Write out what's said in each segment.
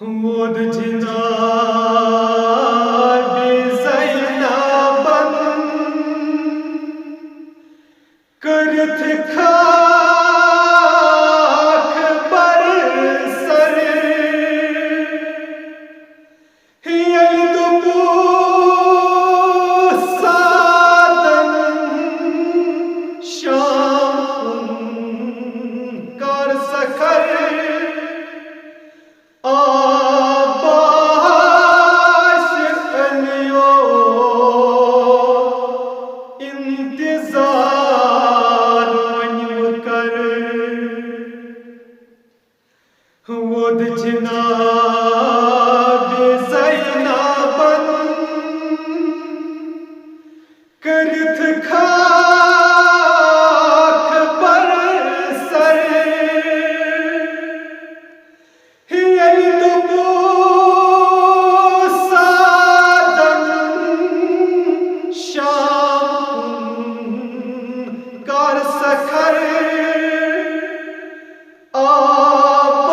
Would Jinab zainaban करथ खाक बरसर हियल दुबू सादन शाम कर सखर आबाश अलियो इंतजार कर वोद जिनाब ज़ैनाबन करथ खाक बरसर हियल दुबू सादन शाम कर सखर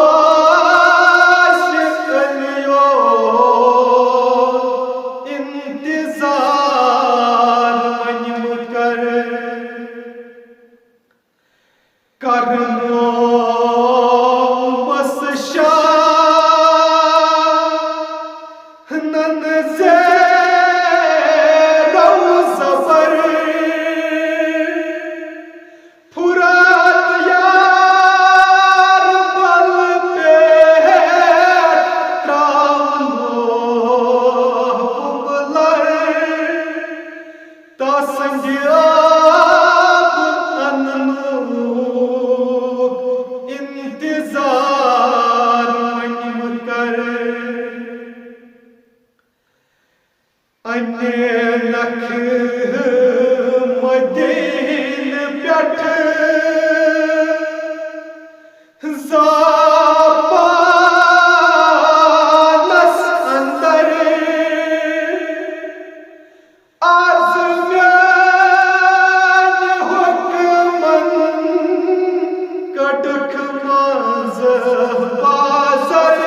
आबाश अलियो इंतजार कर करनो बस शाह नन से रौज़बर फुरात यार बल पे त्रावनो बुगलर तसंगियाब अननूक इंतजार कर अन्य नख मदीन प्यठ ज़ाबानस अंदर आज़म्यान हुक्मन कटख माज़ बाज़र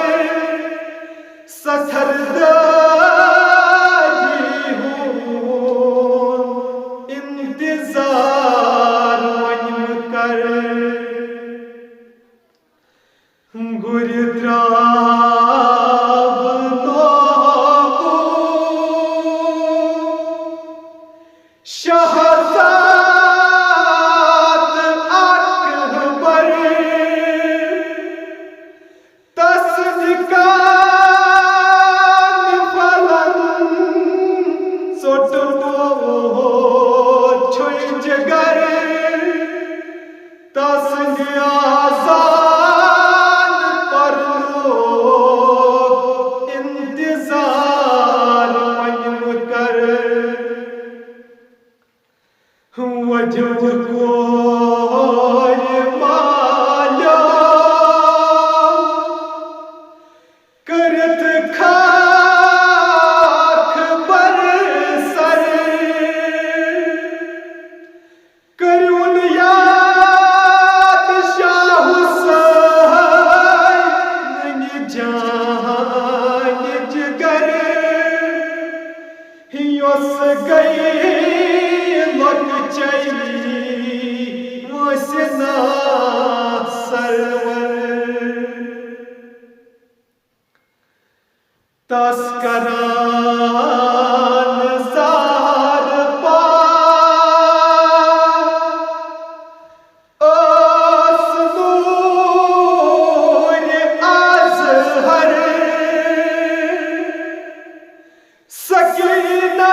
सथरदारी हूँ इंतजार कर गुरद्राब नोगो शहज़ाद अकबर तस्दिकान फलन सोटबो छुई जगर तस्दिया वजह कोई माया करत खाक बरसर करुन याद शाह हुसैन जान जिगर हियोस गई लग चली मुसना सरवर तस्करान ज़ार पा ओसनूर अज़हर सकीना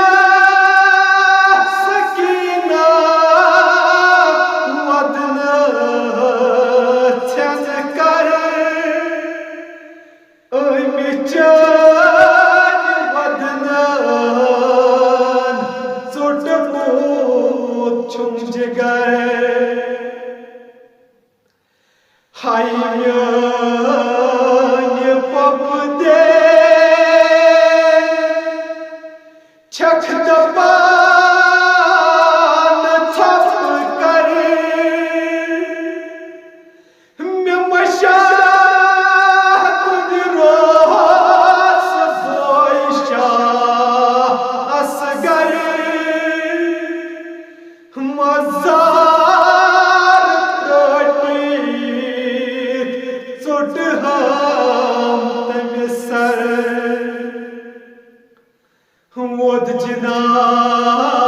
हाय म्यान पप दे छख दबान थप कर मैं मशा तुझ रो नाम तमिसर वोद जिनाब